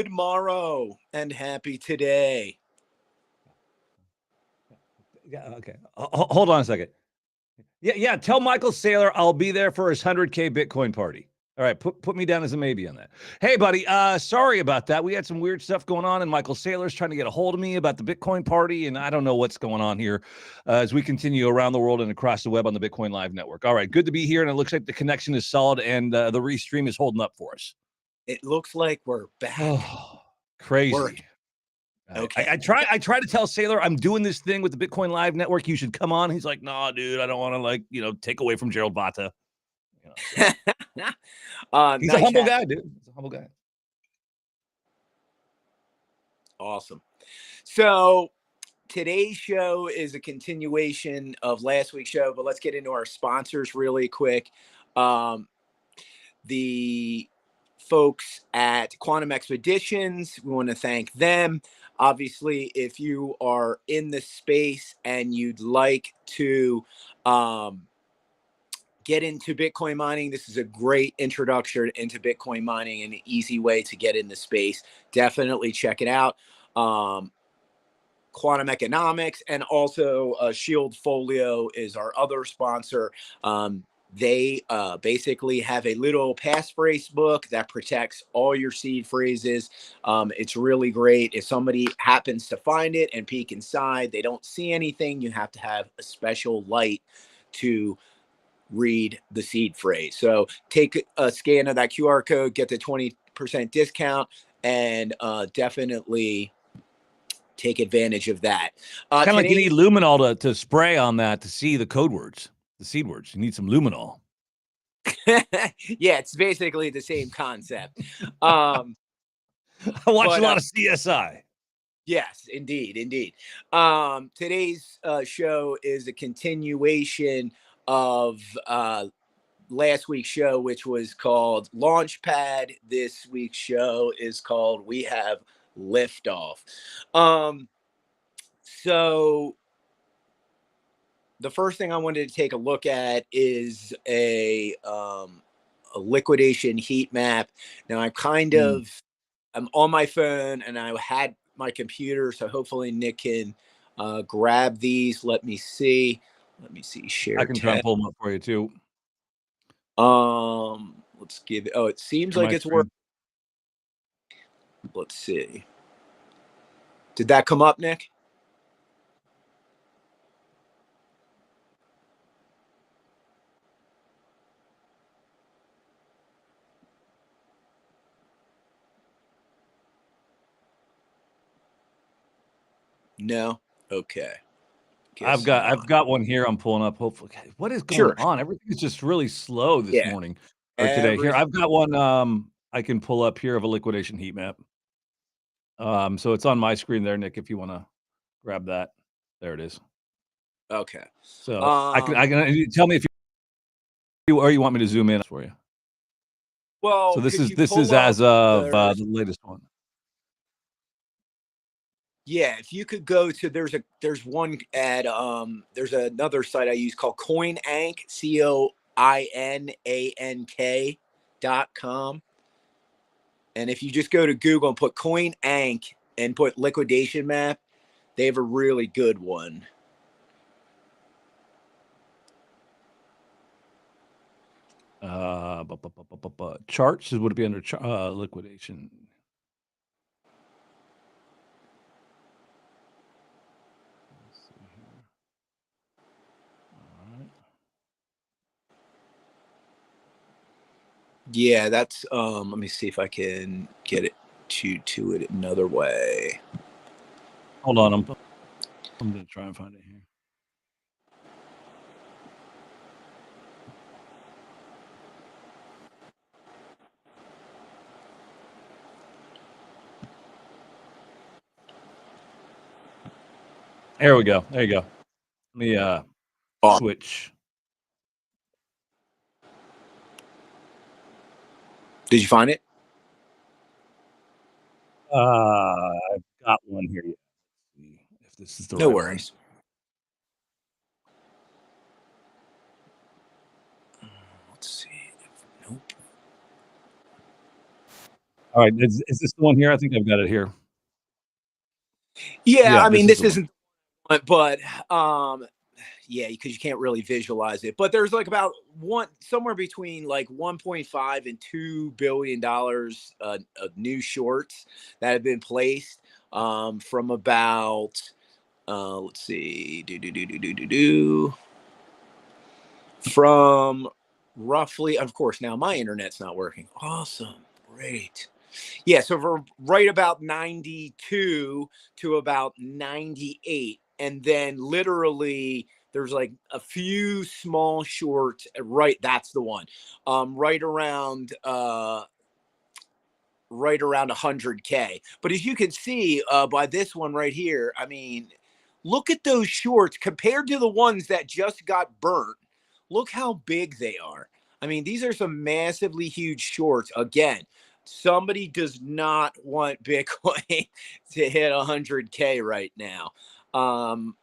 Good morrow and happy today. Yeah, okay. Hold on a second. Yeah. Tell Michael Saylor I'll be there for his 100K Bitcoin party. All right, put me down as a maybe on that. Hey, buddy, sorry about that. We had some weird stuff going on, and Michael Saylor's trying to get a hold of me about the Bitcoin party, and I don't know what's going on here as we continue around the world and across the web on the Bitcoin Live Network. All right, good to be here, and it looks like the connection is solid, and the restream is holding up for us. It looks like we're back. Oh, crazy. Okay. I try to tell Saylor I'm doing this thing with the Bitcoin Live Network. You should come on. He's like, nah, dude, I don't want to take away from Gerald Bata. He's nice a humble guy, dude. He's a humble guy. Awesome. So today's show is a continuation of last week's show, but let's get into our sponsors really quick. The folks at Quantum Expeditions, we want to thank them. Obviously, if you are in the space and you'd like to get into Bitcoin mining, this is a great introduction into Bitcoin mining and an easy way to get in the space. Definitely check it out. Quantum Economics and also Shieldfolio is our other sponsor. They basically have a little passphrase book that protects all your seed phrases. It's really great. If somebody happens to find it and peek inside, they don't see anything. You have to have a special light to read the seed phrase. So take a scan of that QR code, get the 20% discount, and definitely take advantage of that. Kind of like you need luminol to spray on that to see the code words, the seed words. You need some luminol. Yeah, it's basically the same concept. I watch a lot of CSI. Yes, indeed. Today's show is a continuation of last week's show, which was called Launchpad. This week's show is called We Have Liftoff. So the first thing I wanted to take a look at is a liquidation heat map. Now I'm I'm on my phone and I had my computer, so hopefully Nick can grab these. Let me see. Share. I can try and pull them up for you too. Let's give it. Oh, it seems like it's working. Let's see. Did that come up, Nick? No. Okay. I've got one here. I'm pulling up. Hopefully, what is going on? Everything is just really slow this morning or today. Here, I've got one. I can pull up here of a liquidation heat map. So it's on my screen there, Nick. If you want to grab that, there it is. Okay. So I can tell me if you want me to zoom in for you. Well, so this is as of the latest one. Yeah, if you could go to there's one at there's another site I use called CoinAnk, CoinAnk.com. And if you just go to Google and put CoinAnk and put liquidation map, they have a really good one. Charts would it be under liquidation? Yeah, that's let me see if I can get it to it another way. Hold on, I'm gonna try and find it here. There we go. There you go. Let me switch. Did you find it? I've got one here. Let's see if this is the right worries. One. Let's see. Nope. All right, is this the one here? I think I've got it here. Yeah, I mean, this this isn't, but yeah, because you can't really visualize it. But there's like about somewhere between like 1.5 and $2 billion of new shorts that have been placed from about let's see, from roughly, of course, now my internet's not working. Awesome, great. Yeah, so from right about 92 to about 98. And then literally there's like a few small shorts, right? That's the one. Right around 100K. But as you can see by this one right here, I mean, look at those shorts compared to the ones that just got burnt. Look how big they are. I mean, these are some massively huge shorts. Again, somebody does not want Bitcoin to hit 100K right now.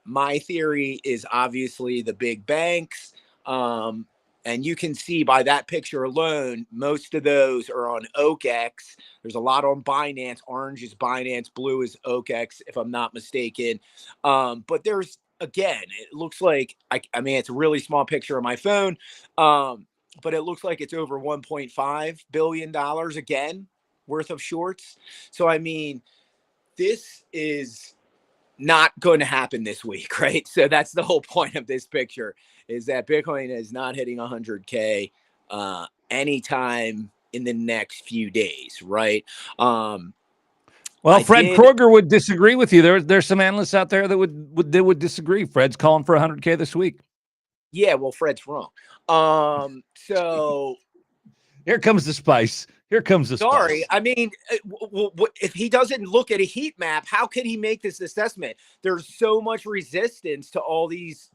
My theory is obviously the big banks. And you can see by that picture alone, most of those are on OKEx. There's a lot on Binance. Orange is Binance, blue is OKEx, if I'm not mistaken. But there's, again, it looks like, I mean, it's a really small picture on my phone, but it looks like it's over $1.5 billion again worth of shorts. So, I mean, this is not going to happen this week, right? So that's the whole point of this picture, is that Bitcoin is not hitting 100K anytime in the next few days, right? Well, Fred Kroger would disagree with you. There's some analysts out there that would disagree. Fred's calling for 100K this week. Yeah, well, Fred's wrong. So here comes the spice. Here comes the Sorry, spice. I mean, if he doesn't look at a heat map, how could he make this assessment? There's so much resistance to all these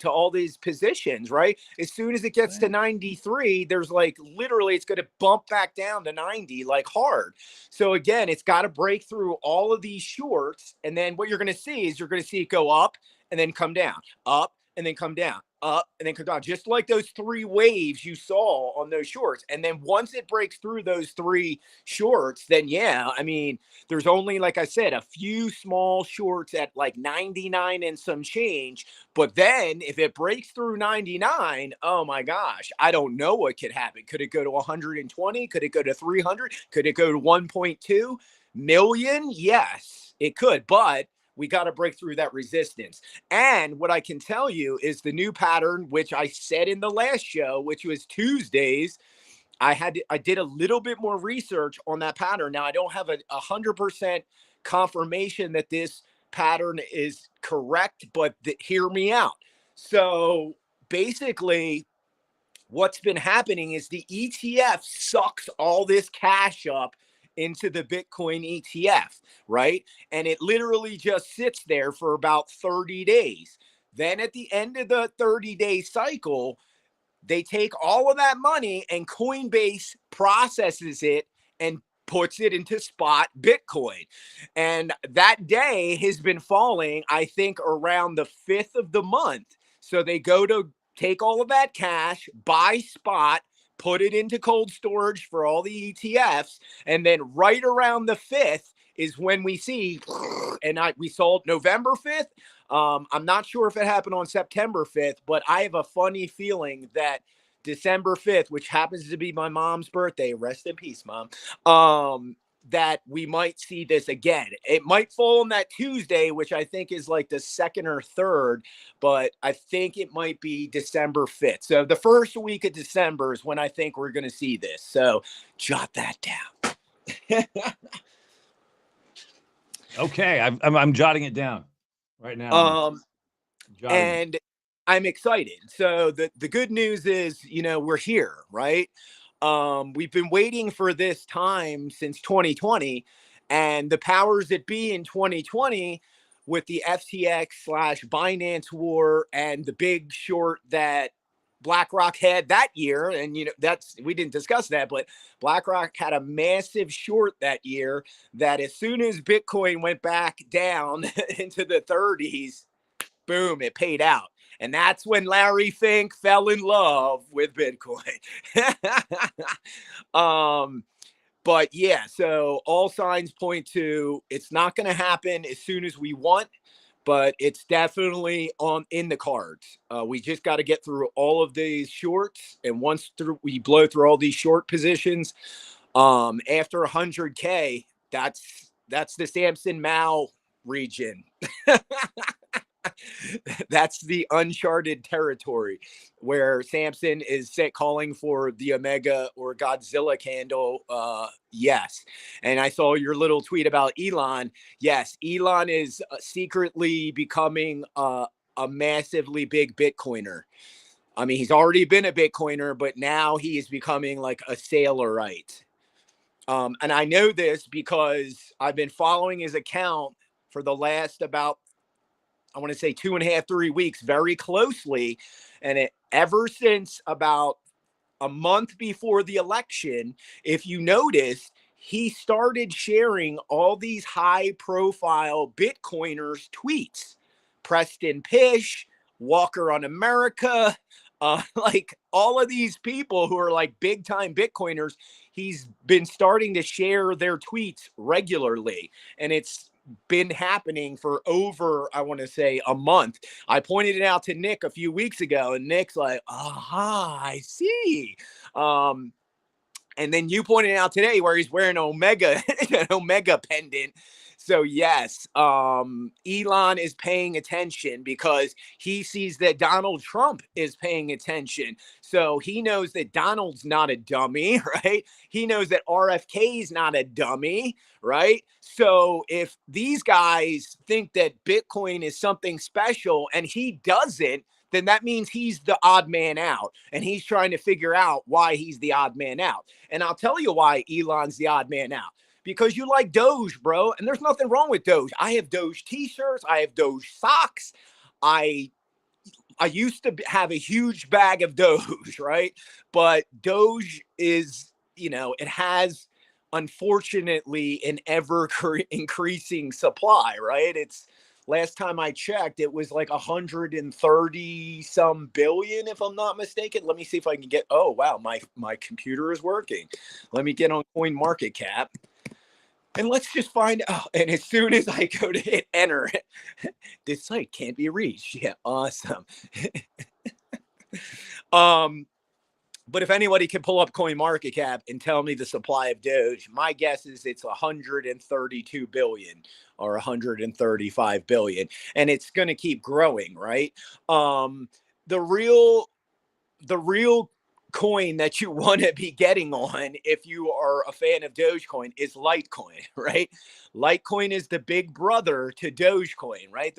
positions, right? As soon as it gets to 93, there's like literally it's going to bump back down to 90 like hard. So again, it's got to break through all of these shorts, and then what you're going to see is you're going to see it go up and then come down, up and then come down, up and then come down, just like those three waves you saw on those shorts. And then once it breaks through those three shorts, then yeah, I mean, there's only, like I said, a few small shorts at like 99 and some change. But then if it breaks through 99, oh my gosh, I don't know what could happen. Could it go to 120? Could it go to 300? Could it go to 1.2 million? Yes, it could. But we got to break through that resistance. And what I can tell you is the new pattern, which I said in the last show, which was Tuesdays. I did a little bit more research on that pattern. Now I don't have a 100% confirmation that this pattern is correct, but hear me out. So basically, what's been happening is the ETF sucks all this cash up into the Bitcoin ETF, right? And it literally just sits there for about 30 days. Then at the end of the 30-day cycle, they take all of that money and Coinbase processes it and puts it into spot Bitcoin. And that day has been falling, I think, around the 5th of the month. So they go to take all of that cash, buy spot, put it into cold storage for all the ETFs. And then right around the 5th is when we see, and we sold November 5th. I'm not sure if it happened on September 5th, but I have a funny feeling that December 5th, which happens to be my mom's birthday, rest in peace, Mom, that we might see this again. It might fall on that Tuesday, which I think is like the 2nd or 3rd, but I think it might be December 5th. So the first week of December is when I think we're going to see this. So jot that down. Okay, I'm jotting it down right now. And I'm excited. So the good news is, we're here, right? We've been waiting for this time since 2020, and the powers that be in 2020 with the FTX/Binance war and the big short that BlackRock had that year. And, we didn't discuss that, but BlackRock had a massive short that year that as soon as Bitcoin went back down into the 30s, boom, it paid out. And that's when Larry Fink fell in love with Bitcoin. But yeah, so all signs point to it's not going to happen as soon as we want, but it's definitely in the cards. We just got to get through all of these shorts, and once we blow through all these short positions, after 100K, that's the Samson Mao region. That's the uncharted territory where Samson is calling for the Omega or Godzilla candle. Yes. And I saw your little tweet about Elon. Yes, Elon is secretly becoming a massively big Bitcoiner. I mean, he's already been a Bitcoiner, but now he is becoming like a Sailorite. And I know this because I've been following his account for the last about, I want to say 2.5, 3 weeks very closely. And ever since about a month before the election, if you notice, he started sharing all these high profile Bitcoiners tweets. Preston Pish, Walker on America, like all of these people who are like big time Bitcoiners, he's been starting to share their tweets regularly. And it's been happening for over, I want to say, a month. I pointed it out to Nick a few weeks ago, and Nick's like, aha, I see. And then you pointed out today where he's wearing an Omega pendant. So yes, Elon is paying attention because he sees that Donald Trump is paying attention. So he knows that Donald's not a dummy, right? He knows that RFK is not a dummy, right? So if these guys think that Bitcoin is something special and he doesn't, then that means he's the odd man out. And he's trying to figure out why he's the odd man out. And I'll tell you why Elon's the odd man out. Because you like Doge, bro. And there's nothing wrong with Doge. I have Doge t-shirts. I have Doge socks. I used to have a huge bag of Doge, right? But Doge is, it has, unfortunately, an ever increasing supply, right? It's, last time I checked, it was like 130 some billion, if I'm not mistaken. Let me see if I can get, oh, wow, my computer is working. Let me get on CoinMarketCap. And let's just find out. And as soon as I go to hit enter, this site can't be reached. Yeah, awesome. But if anybody can pull up CoinMarketCap and tell me the supply of Doge, my guess is it's 132 billion or 135 billion. And it's going to keep growing, right? The real coin that you want to be getting on if you are a fan of Dogecoin is Litecoin, right? Litecoin is the big brother to Dogecoin, right?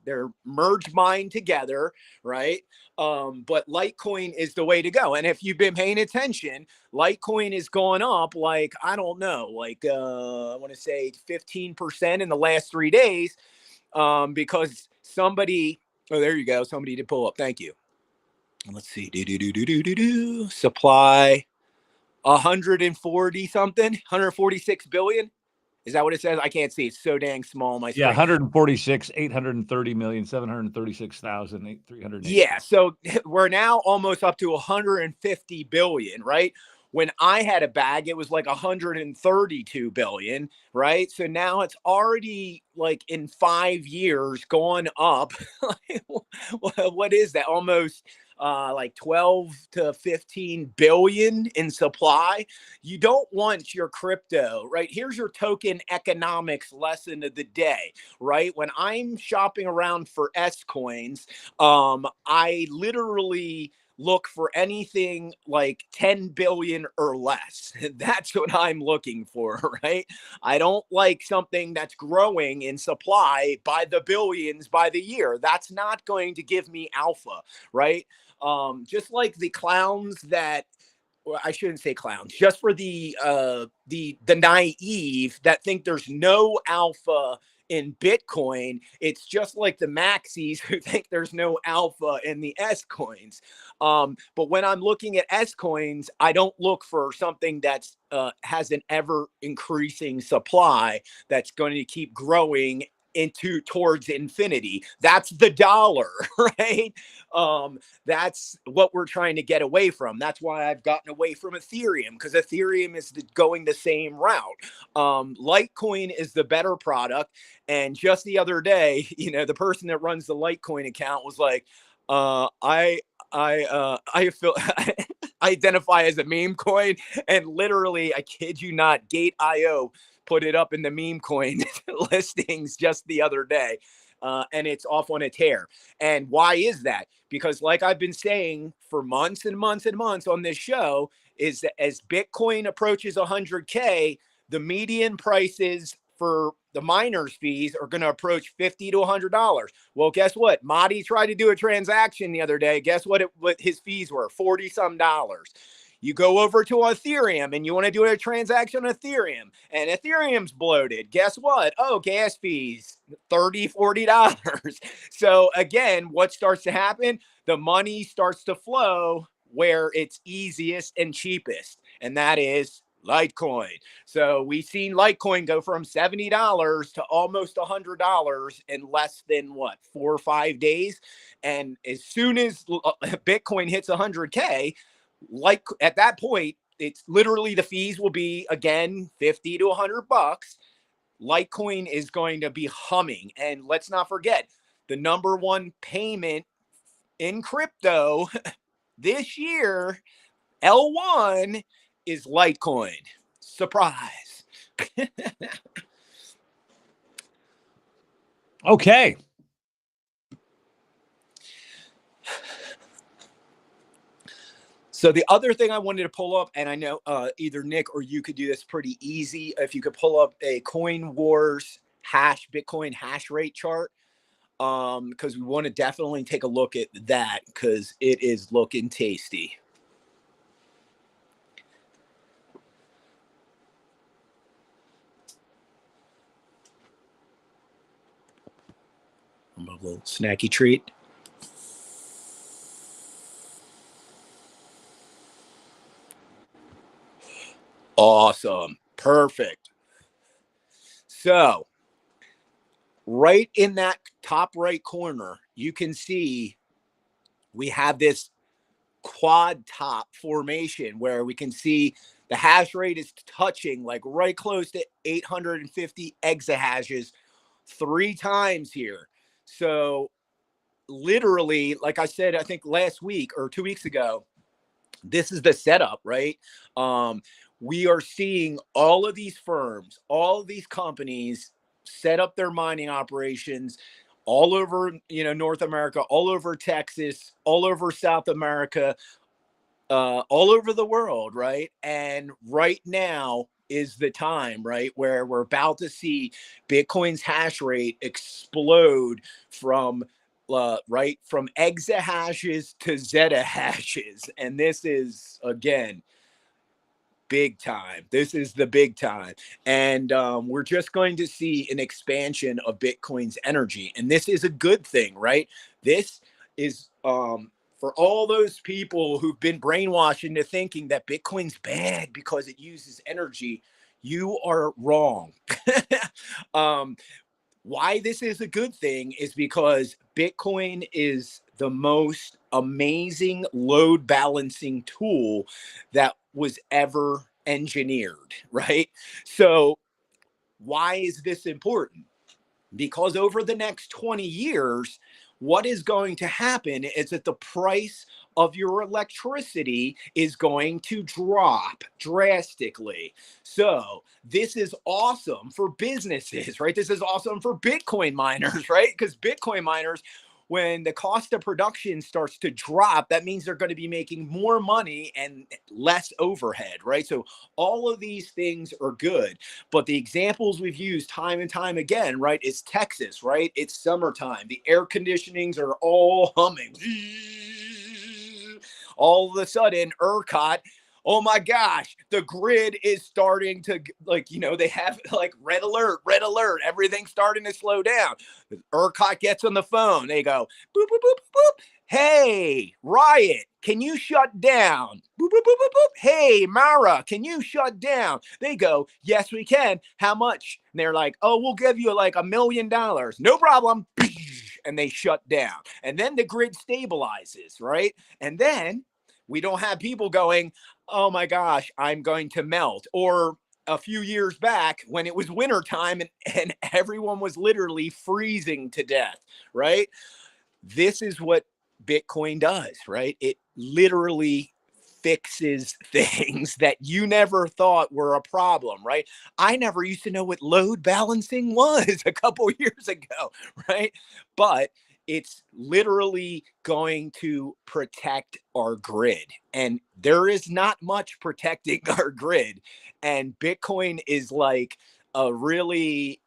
They're merged mine together, right? But Litecoin is the way to go. And if you've been paying attention, Litecoin is going up like, I don't know, like I want to say 15% in the last 3 days, because somebody, oh, there you go. Somebody did pull up. Thank you. Let's see, supply 140 something, 146 billion. Is that what it says? I can't see. It's so dang small. My screen. Yeah, 146, 830 million, 736,000, 300. Yeah, so we're now almost up to 150 billion, right? When I had a bag, it was like 132 billion, right? So now it's already like in 5 years gone up. What is that? Almost like 12 to 15 billion in supply. You don't want your crypto, right? Here's your token economics lesson of the day, right? When I'm shopping around for S coins, I literally look for anything like 10 billion or less. That's what I'm looking for, right? I don't like something that's growing in supply by the billions by the year. That's not going to give me alpha, right? Just like the clowns that, well, I shouldn't say clowns, just for the naive that think there's no alpha in Bitcoin. It's just like the maxis who think there's no alpha in the S coins. But when I'm looking at S coins, I don't look for something that's has an ever increasing supply that's going to keep growing into towards infinity. That's the dollar, right? That's what we're trying to get away from. That's why I've gotten away from Ethereum, because Ethereum is going the same route. Litecoin is the better product. And just the other day, you know, the person that runs the Litecoin account was like, I feel I identify as a meme coin, and literally, I kid you not, Gate.io put it up in the meme coin listings just the other day, and it's off on a tear. And why is that? Because, like I've been saying for months and months and months on this show, is that as Bitcoin approaches 100K, the median prices for the miners' fees are going to approach $50 to $100. Well, guess what? Matty tried to do a transaction the other day. Guess what his fees were? 40 some dollars. You go over to Ethereum and you want to do a transaction on Ethereum, and Ethereum's bloated. Guess what? Oh, gas fees, $30, $40. So again, what starts to happen? The money starts to flow where it's easiest and cheapest, and that is Litecoin. So we've seen Litecoin go from $70 to almost $100 in less than 4 or 5 days. And as soon as Bitcoin hits 100K, like at that point, it's literally the fees will be again 50 to 100 bucks. Litecoin is going to be humming. And let's not forget, the number one payment in crypto this year, L1, is Litecoin. Surprise. Okay. So the other thing I wanted to pull up, and I know either Nick or you could do this pretty easy, if you could pull up a CoinWarz Bitcoin hash rate chart, because we want to definitely take a look at that, because it is looking tasty. A little snacky treat. Awesome. Perfect. So right in that top right corner, you can see we have this quad top formation where we can see the hash rate is touching like right close to 850 exahashes 3 times here. So literally, like I said, I think last week or 2 weeks ago, this is the setup, right? We are seeing all of these firms, all of these companies set up their mining operations all over, you know, North America, all over Texas, all over South America, all over the world, right? And right now is the time, right, where we're about to see Bitcoin's hash rate explode from from exahashes to zettahashes. And this is, again, big time. This is the big time. And we're just going to see an expansion of Bitcoin's energy. And this is a good thing, right? This is for all those people who've been brainwashed into thinking that Bitcoin's bad because it uses energy. You are wrong. Why this is a good thing is because Bitcoin is the most amazing load balancing tool that was ever engineered, right? So why is this important? Because over the next 20 years, what is going to happen is that the price of your electricity is going to drop drastically. So this is awesome for businesses, right? This is awesome for Bitcoin miners, right? Because Bitcoin miners, when the cost of production starts to drop, that means they're going to be making more money and less overhead, right? So all of these things are good. But the examples we've used time and time again, right, is Texas, right? It's summertime. The air conditionings are all humming. All of a sudden, ERCOT, oh my gosh, the grid is starting to, like, you know, they have like red alert, everything's starting to slow down. ERCOT gets on the phone. They go, boop, boop, boop, boop. Hey, Riot, can you shut down? Boop, boop, boop, boop, boop, boop. Hey, Mara, can you shut down? They go, yes, we can. How much? And they're like, oh, we'll give you like $1 million. No problem. And they shut down. And then the grid stabilizes, right? And then we don't have people going, oh my gosh, I'm going to melt. Or a few years back when it was wintertime and everyone was literally freezing to death, right? This is what Bitcoin does, right? It literally fixes things that you never thought were a problem, right? I never used to know what load balancing was a couple years ago, right? But it's literally going to protect our grid. And there is not much protecting our grid. And Bitcoin is like a really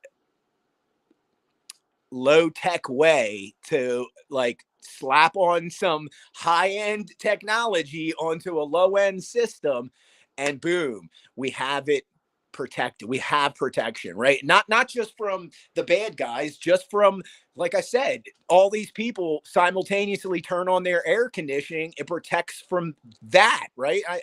low-tech way to like slap on some high-end technology onto a low-end system, and boom, we have it protected. We have protection, right? Not just from the bad guys, just from, like I said, all these people simultaneously turn on their air conditioning. It protects from that, right? I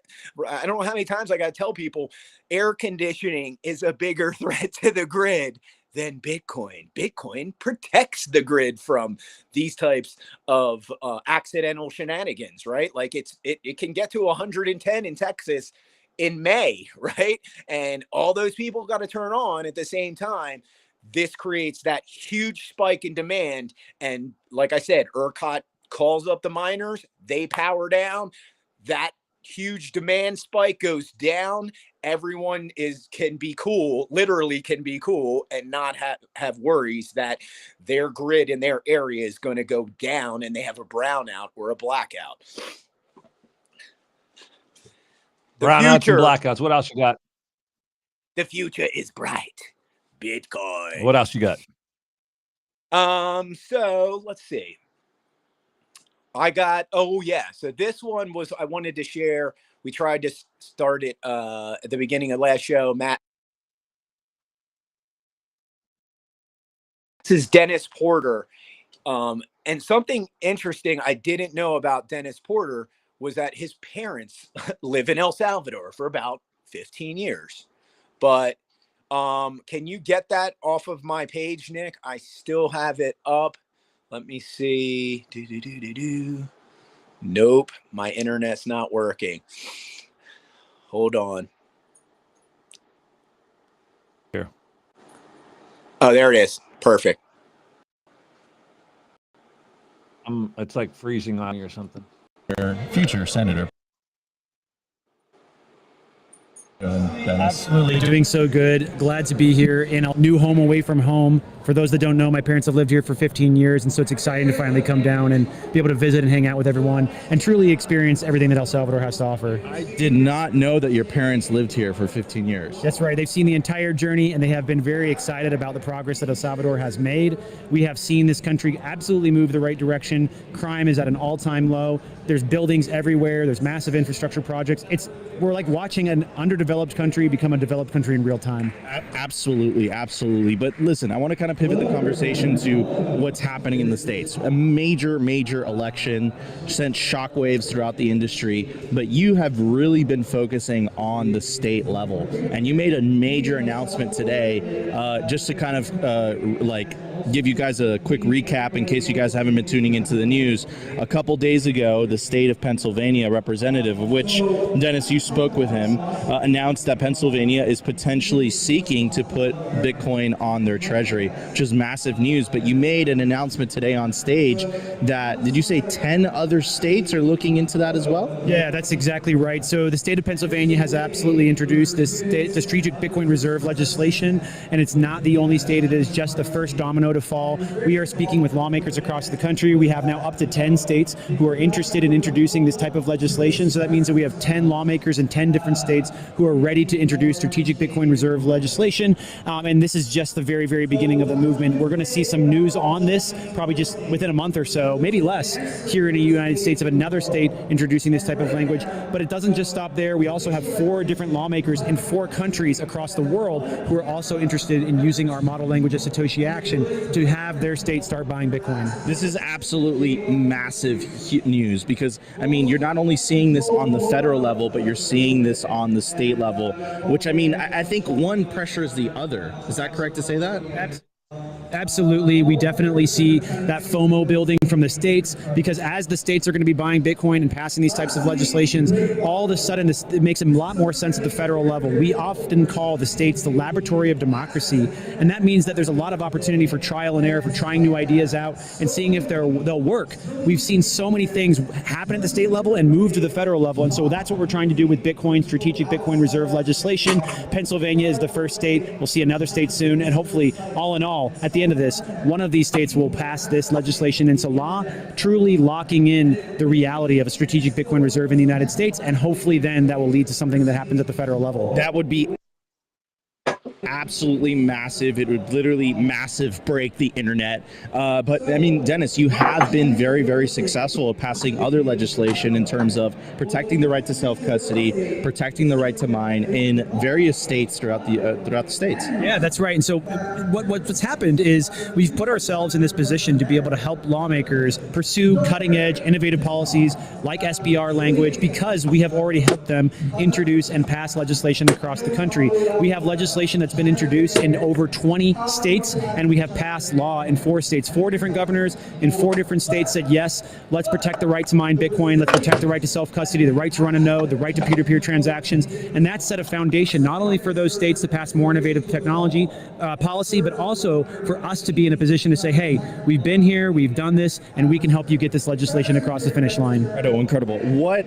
don't know how many times I got to tell people air conditioning is a bigger threat to the grid than Bitcoin. Bitcoin protects the grid from these types of accidental shenanigans, right? Like it can get to 110 in Texas in May, right? And all those people got to turn on at the same time. This creates that huge spike in demand. And like I said, ERCOT calls up the miners, they power down, that huge demand spike goes down. Everyone can be cool, literally can be cool, and not have worries that their grid in their area is going to go down and they have a brownout or a blackout. Brownouts and blackouts. What else you got? The future is bright. Bitcoin. What else you got? So let's see. I got, oh yeah. So this one was, I wanted to share. We tried to start it at the beginning of last show. Matt. This is Dennis Porter. And something interesting I didn't know about Dennis Porter was that his parents live in El Salvador for about 15 years. But can you get that off of my page, Nick? I still have it up. Let me see. Nope, my internet's not working. Hold on. Here. Oh, there it is. Perfect. It's like freezing on you or something. Future senator. Absolutely doing so good. Glad to be here in a new home away from home. For those that don't know, my parents have lived here for 15 years, and so it's exciting to finally come down and be able to visit and hang out with everyone and truly experience everything that El Salvador has to offer. I did not know that your parents lived here for 15 years. That's right. They've seen the entire journey, and they have been very excited about the progress that El Salvador has made. We have seen this country absolutely move the right direction. Crime is at an all-time low. There's buildings everywhere. There's massive infrastructure projects. We're like watching an underdeveloped country become a developed country in real time. Absolutely, absolutely. But listen, I want to kind of pivot the conversation to what's happening in the States. A major, major election sent shockwaves throughout the industry, but you have really been focusing on the state level. And you made a major announcement today, just to kind of like give you guys a quick recap in case you guys haven't been tuning into the news. A couple days ago, the state of Pennsylvania representative, of which, Dennis, you spoke with him, announced that Pennsylvania is potentially seeking to put Bitcoin on their treasury, which is massive news. But you made an announcement today on stage that, did you say 10 other states are looking into that as well? Yeah, that's exactly right. So the state of Pennsylvania has absolutely introduced this strategic Bitcoin reserve legislation, and it's not the only state. It is just the first domino to fall. We are speaking with lawmakers across the country. We have now up to 10 states who are interested in introducing this type of legislation. So that means that we have 10 lawmakers lawmakers in 10 different states who are ready to introduce strategic Bitcoin reserve legislation. And this is just the very, very beginning of the movement. We're going to see some news on this probably just within a month or so, maybe less, here in the United States of another state introducing this type of language. But it doesn't just stop there. We also have 4 different lawmakers in 4 countries across the world who are also interested in using our model language of Satoshi Action to have their state start buying Bitcoin. This is absolutely massive news because, I mean, you're not only seeing this on the federal level, but you're seeing this on the state level, which, I mean, I think one pressures the other. Is that correct to say that? Absolutely. We definitely see that FOMO building from the states, because as the states are going to be buying Bitcoin and passing these types of legislations, all of a sudden it makes a lot more sense at the federal level. We often call the states the laboratory of democracy, and that means that there's a lot of opportunity for trial and error, for trying new ideas out and seeing if they'll work. We've seen so many things happen at the state level and move to the federal level, and so that's what we're trying to do with Bitcoin, strategic Bitcoin reserve legislation. Pennsylvania is the first state. We'll see another state soon, and hopefully, all in all, at the end of this, one of these states will pass this legislation into law, truly locking in the reality of a strategic Bitcoin reserve in the United States, and hopefully then that will lead to something that happens at the federal level. That would be absolutely massive. It would literally massive break the internet. But I mean, Dennis, you have been very, very successful at passing other legislation in terms of protecting the right to self-custody, protecting the right to mine in various states throughout the states. Yeah, that's right. And so what's happened is we've put ourselves in this position to be able to help lawmakers pursue cutting-edge, innovative policies like SBR language, because we have already helped them introduce and pass legislation across the country. We have legislation that's been introduced in over 20 states, and we have passed law in 4 states. 4 different governors in 4 different states said, yes, let's protect the right to mine Bitcoin, let's protect the right to self-custody, the right to run a node, the right to peer-to-peer transactions, and that set a foundation not only for those states to pass more innovative technology policy, but also for us to be in a position to say, hey, we've been here, we've done this, and we can help you get this legislation across the finish line. Incredible. What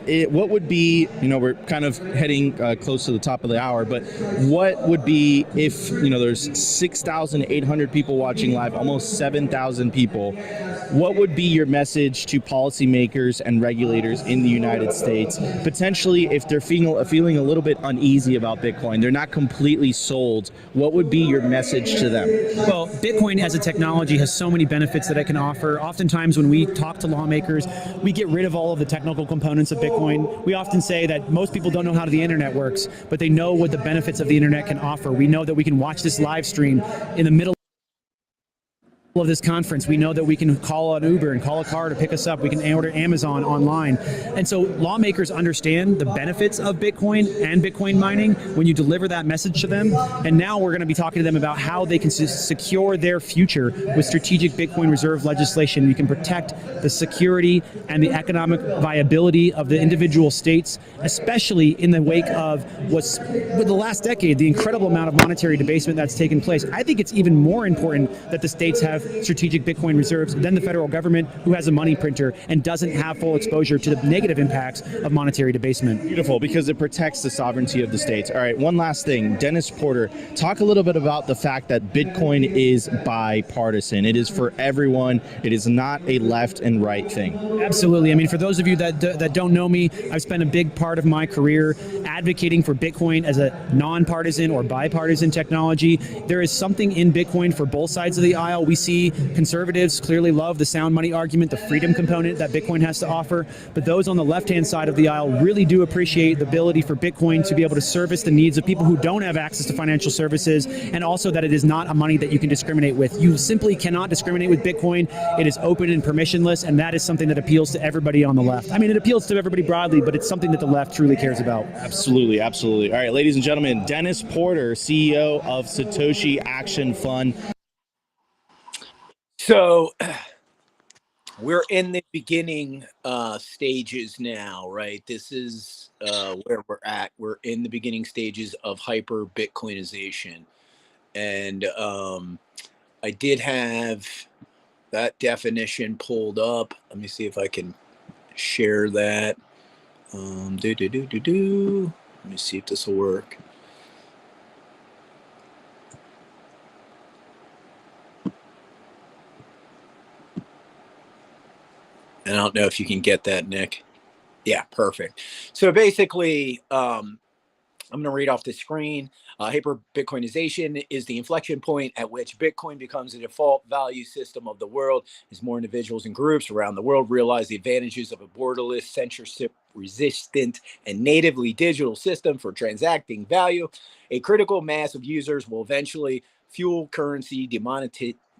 would be, we're kind of heading close to the top of the hour, but what would be if, there's 6,800 people watching live, almost 7,000 people, what would be your message to policymakers and regulators in the United States, potentially if they're feeling a little bit uneasy about Bitcoin, they're not completely sold, what would be your message to them? Well, Bitcoin as a technology has so many benefits that it can offer. Oftentimes when we talk to lawmakers, we get rid of all of the technical components of Bitcoin. We often say that most people don't know how the internet works, but they know what the benefits of the internet can offer. We know that we can watch this live stream in the middle of this conference. We know that we can call an Uber and call a car to pick us up. We can order Amazon online. And so lawmakers understand the benefits of Bitcoin and Bitcoin mining when you deliver that message to them. And now we're going to be talking to them about how they can secure their future with strategic Bitcoin reserve legislation. We can protect the security and the economic viability of the individual states, especially in the wake of with the last decade, the incredible amount of monetary debasement that's taken place. I think it's even more important that the states have strategic Bitcoin reserves than the federal government, who has a money printer and doesn't have full exposure to the negative impacts of monetary debasement. Beautiful, because it protects the sovereignty of the states. All right, one last thing. Dennis Porter, talk a little bit about the fact that Bitcoin is bipartisan. It is for everyone. It is not a left and right thing. Absolutely. I mean, for those of you that don't know me, I've spent a big part of my career advocating for Bitcoin as a nonpartisan or bipartisan technology. There is something in Bitcoin for both sides of the aisle. We see conservatives clearly love the sound money argument, the freedom component that Bitcoin has to offer, but those on the left-hand side of the aisle really do appreciate the ability for Bitcoin to be able to service the needs of people who don't have access to financial services, and also that it is not a money that you can discriminate with. You simply cannot discriminate with Bitcoin. It is open and permissionless, and that is something that appeals to everybody on the left. I mean, it appeals to everybody broadly, but it's something that the left truly cares about. Absolutely, absolutely. All right, ladies and gentlemen, Dennis Porter, CEO of Satoshi Action Fund. So we're in the beginning stages now, right? This is where we're at. We're in the beginning stages of Hyperbitcoinization. And I did have that definition pulled up. Let me see if I can share that. Let me see if this will work. I don't know if you can get that, Nick. Yeah, perfect. So basically, I'm going to read off the screen. Hyperbitcoinization is the inflection point at which Bitcoin becomes the default value system of the world, as more individuals and groups around the world realize the advantages of a borderless, censorship-resistant, and natively digital system for transacting value. A critical mass of users will eventually fuel currency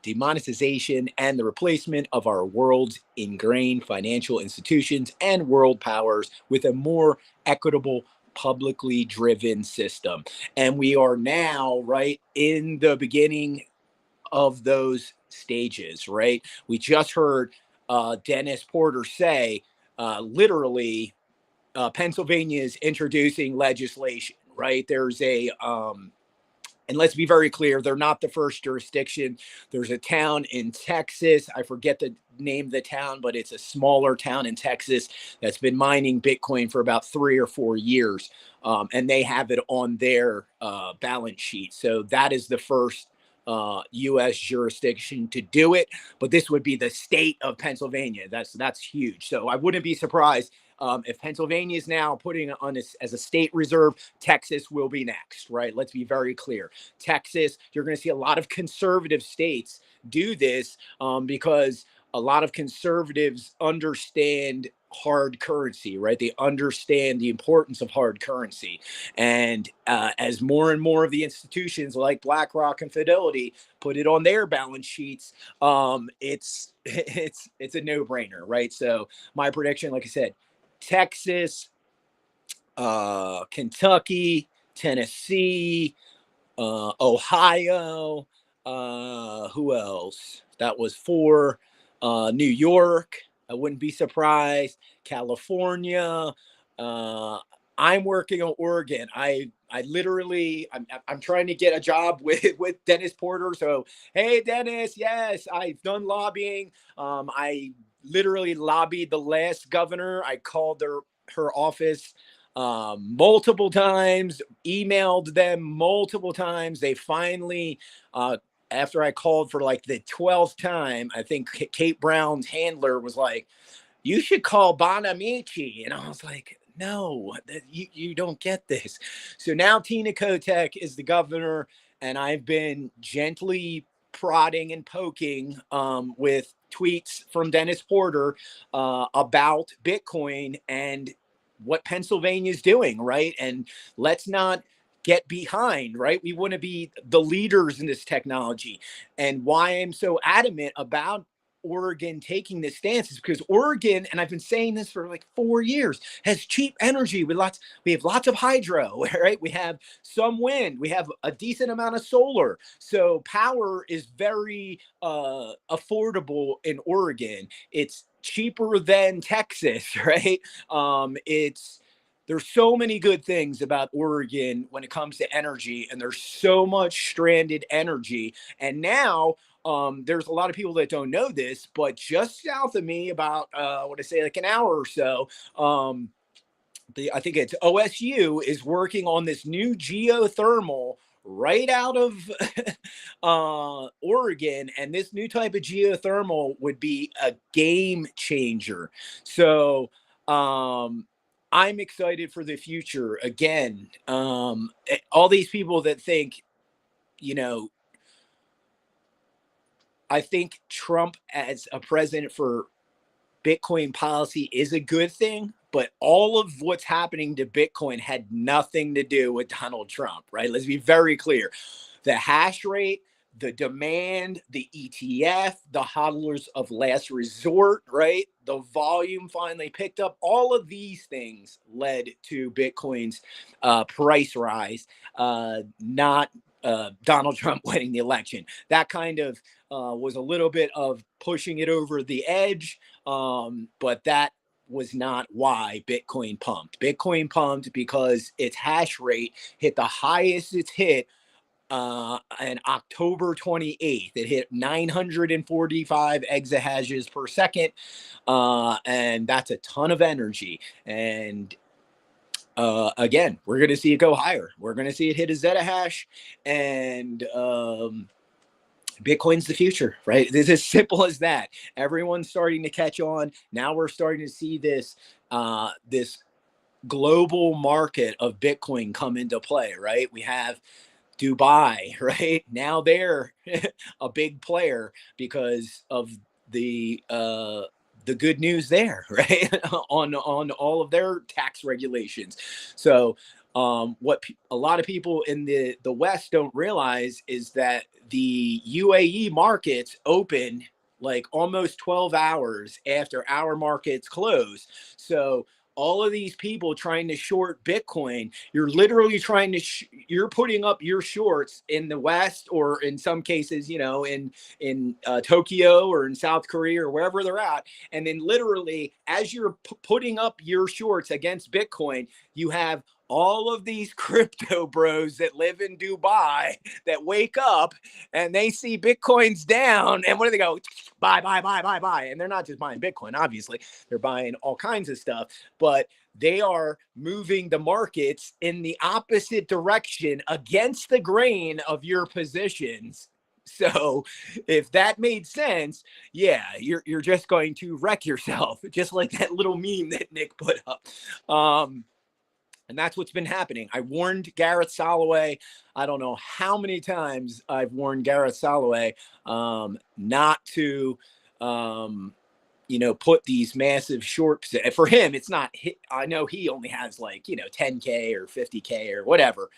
demonetization and the replacement of our world's ingrained financial institutions and world powers with a more equitable, publicly driven system. And we are now right in the beginning of those stages, right? We just heard Dennis Porter say literally Pennsylvania is introducing legislation, right? There's a and let's be very clear, they're not the first jurisdiction. There's a town in Texas. I forget the name of the town, but it's a smaller town in Texas that's been mining Bitcoin for about 3 or 4 years. And they have it on their balance sheet. So that is the first U.S. jurisdiction to do it. But this would be the state of Pennsylvania. That's huge. So I wouldn't be surprised if Pennsylvania is now putting it on this as a state reserve. Texas will be next, right? Let's be very clear. Texas, you're going to see a lot of conservative states do this because a lot of conservatives understand hard currency, right? They understand the importance of hard currency. And as more and more of the institutions like BlackRock and Fidelity put it on their balance sheets, it's a no-brainer, right? So my prediction, like I said, Texas, Kentucky, Tennessee, Ohio, who else? That was 4. New York, I wouldn't be surprised. California. I'm working on Oregon. I'm trying to get a job with Dennis Porter. So, hey, Dennis, yes, I've done lobbying. I literally lobbied the last governor. I called her office multiple times, emailed them multiple times. They finally, after I called for like the 12th time, I think Kate Brown's handler was like, you should call Bonamici. And I was like, no, you don't get this. So now Tina Kotek is the governor, and I've been gently prodding and poking with tweets from Dennis Porter about Bitcoin and what Pennsylvania is doing, right? And let's not get behind, right? We want to be the leaders in this technology. And why I'm so adamant about Oregon taking this stance is because Oregon, and I've been saying this for like 4 years, has cheap energy. We have lots of hydro, right? We have some wind. We have a decent amount of solar. So power is very affordable in Oregon. It's cheaper than Texas, right? There's so many good things about Oregon when it comes to energy, and there's so much stranded energy. And now there's a lot of people that don't know this, but just south of me, about like an hour or so, I think it's OSU is working on this new geothermal right out of Oregon, and this new type of geothermal would be a game changer. So I'm excited for the future. Again, all these people that think, I think Trump as a president for Bitcoin policy is a good thing, but all of what's happening to Bitcoin had nothing to do with Donald Trump, right? Let's be very clear. The hash rate, the demand, the ETF, the hodlers of last resort, right? The volume finally picked up. All of these things led to Bitcoin's price rise, not Donald Trump winning the election. That kind of was a little bit of pushing it over the edge, but that was not why Bitcoin pumped. Bitcoin pumped because its hash rate hit the highest it's hit on October 28th. It hit 945 exahashes per second, and that's a ton of energy. And again, we're going to see it go higher. We're going to see it hit a zettahash, and Bitcoin's the future, right? It's as simple as that. Everyone's starting to catch on. Now we're starting to see this this global market of Bitcoin come into play, right? We have Dubai, right? Now they're a big player because of the good news there, right? on all of their tax regulations. So what a lot of people in the West don't realize is that the UAE markets open like almost 12 hours after our markets close. So all of these people trying to short Bitcoin, you're literally trying to you're putting up your shorts in the West, or in some cases, you know, in Tokyo or in South Korea or wherever they're at, and then literally as you're putting up your shorts against Bitcoin, you have all of these crypto bros that live in Dubai that wake up and they see Bitcoin's down, and what do they go? Buy, buy, buy, buy, buy. And they're not just buying Bitcoin, obviously. They're buying all kinds of stuff, but they are moving the markets in the opposite direction against the grain of your positions. So if that made sense, yeah, you're just going to wreck yourself, just like that little meme that Nick put up. And that's what's been happening. I warned Gareth Soloway. I don't know how many times I've warned Gareth Soloway not to, you know, put these massive short. For him, it's not. I know he only has like, you know, 10K or 50K or whatever,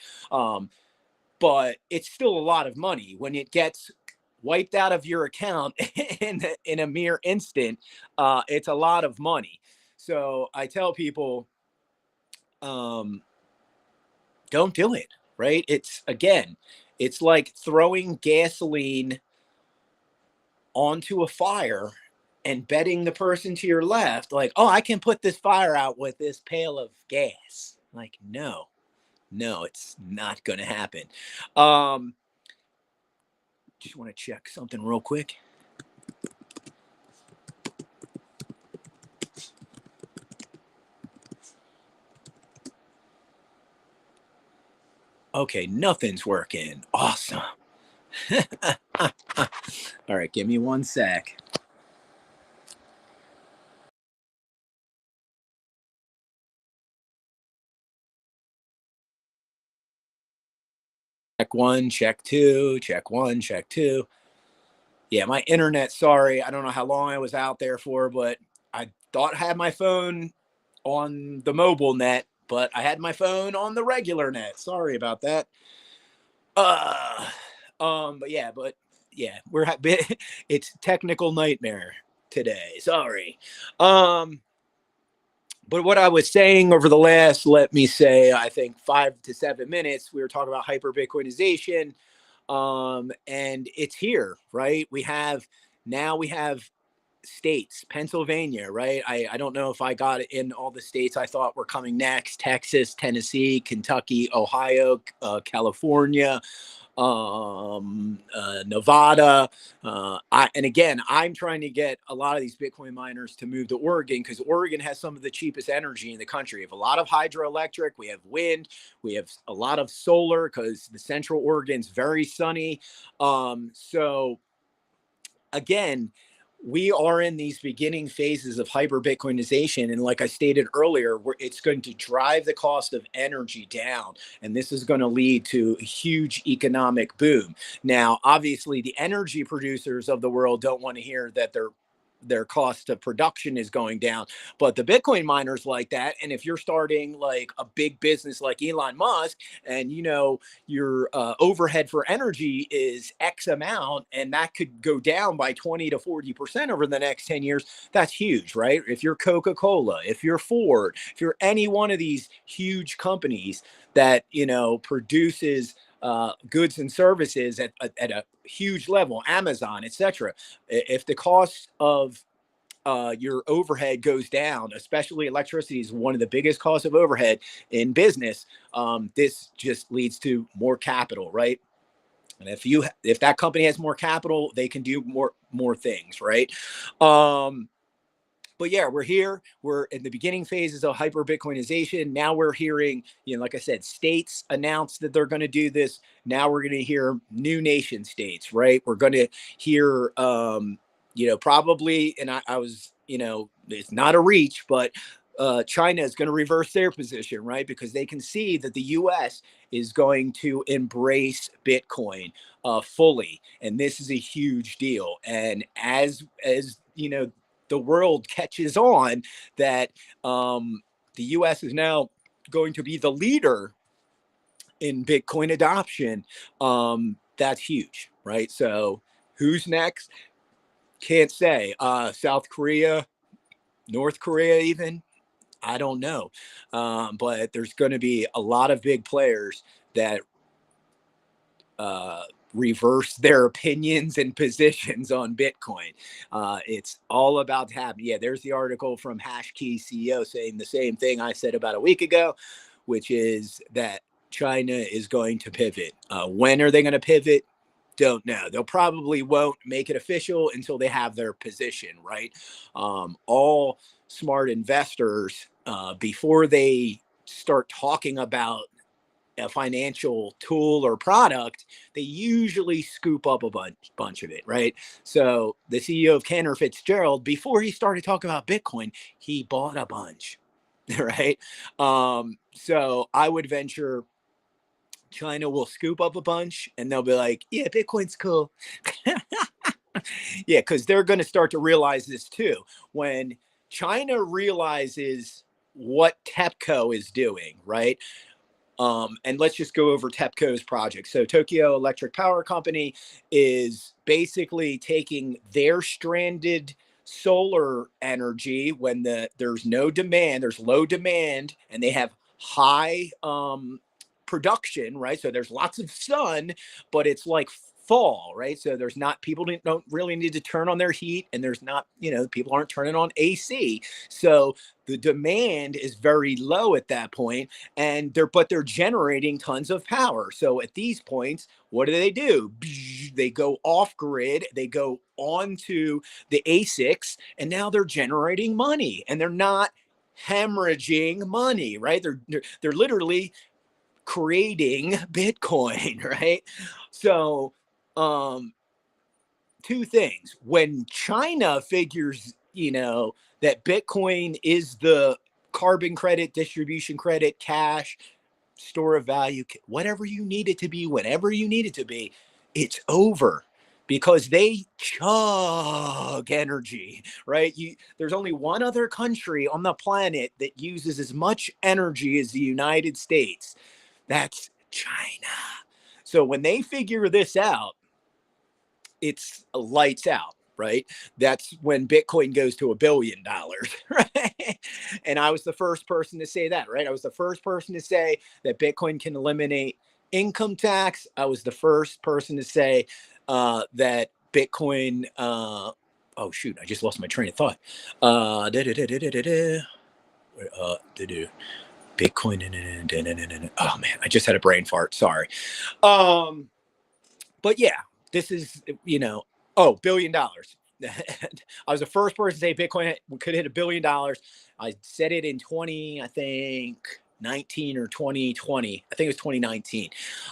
but it's still a lot of money when it gets wiped out of your account in a mere instant. It's a lot of money. So I tell people, don't do it, right? It's, again, it's like throwing gasoline onto a fire and betting the person to your left, like, oh, I can put this fire out with this pail of gas. Like, no, it's not going to happen. Just want to check something real quick. Okay, nothing's working. Awesome. All right, give me one sec. Check one, check two, check one, check two. Yeah, my internet, sorry. I don't know how long I was out there for, but I thought I had my phone on the mobile net, but I had my phone on the regular net. Sorry about that. But yeah, we're it's technical nightmare today. Sorry. But what I was saying over the last, let me say, I think 5 to 7 minutes, we were talking about hyperbitcoinization, and it's here, right? We have states, Pennsylvania, right? I don't know if I got it in all the states I thought were coming next: Texas, Tennessee, Kentucky, Ohio, California, Nevada. And again, I'm trying to get a lot of these Bitcoin miners to move to Oregon, because Oregon has some of the cheapest energy in the country. We have a lot of hydroelectric, we have wind, we have a lot of solar, because the central Oregon's very sunny. So again, we are in these beginning phases of hyper-Bitcoinization. And like I stated earlier, it's going to drive the cost of energy down. And this is going to lead to a huge economic boom. Now, obviously, the energy producers of the world don't want to hear that their cost of production is going down, but the Bitcoin miners like that. And if you're starting like a big business like Elon Musk, and you know your overhead for energy is X amount, and that could go down by 20 to 40% over the next 10 years, that's huge, right? If you're Coca-Cola, if you're Ford, if you're any one of these huge companies that, you know, produces goods and services at a huge level, Amazon, etc. If the cost of your overhead goes down, especially electricity is one of the biggest costs of overhead in business, this just leads to more capital, right? And if that company has more capital, they can do more things, right? But but yeah, we're here. We're in the beginning phases of hyper-Bitcoinization. Now we're hearing, like I said, states announce that they're going to do this. Now we're going to hear new nation states, right? We're going to hear, probably, and I was, it's not a reach, but China is going to reverse their position, right? Because they can see that the U.S. is going to embrace Bitcoin fully, and this is a huge deal. And as the world catches on that the U.S. is now going to be the leader in Bitcoin adoption, that's huge, right? So who's next? Can't say. South Korea, North Korea, even. I don't know. But there's going to be a lot of big players that reverse their opinions and positions on Bitcoin. It's all about to happen. Yeah, there's the article from Hashkey CEO saying the same thing I said about a week ago, which is that China is going to pivot. When are they going to pivot? Don't know. They'll probably won't make it official until they have their position, right? All smart investors, before they start talking about a financial tool or product, they usually scoop up a bunch of it, right? So the CEO of Cantor Fitzgerald, before he started talking about Bitcoin, he bought a bunch, right? So I would venture China will scoop up a bunch and they'll be like, yeah, Bitcoin's cool. Yeah, because they're going to start to realize this too. When China realizes what TEPCO is doing, right? And let's just go over TEPCO's project. So Tokyo Electric Power Company is basically taking their stranded solar energy when there's no demand, there's low demand, and they have high production, right? So there's lots of sun, but it's like fall, right? So there's not, people don't really need to turn on their heat, and there's not, people aren't turning on AC. So the demand is very low at that point, and they're generating tons of power. So at these points, what do? They go off grid, they go onto the ASICs, and now they're generating money, and they're not hemorrhaging money, right? They're literally creating Bitcoin, right? So two things. When China figures, that Bitcoin is the carbon credit, distribution credit, cash, store of value, whatever you need it to be, whenever you need it to be, it's over, because they chug energy, right? There's only one other country on the planet that uses as much energy as the United States. That's China. So when they figure this out, it's lights out, right? That's when Bitcoin goes to $1 billion, right? And I was the first person to say that, right? I was the first person to say that Bitcoin can eliminate income tax. I was the first person to say that Bitcoin, oh shoot, I just lost my train of thought. Bitcoin. Oh man, I just had a brain fart. Sorry. But yeah, this is, $1 billion. I was the first person to say Bitcoin could hit $1 billion. I said it in 2019 or 2020. I think it was 2019.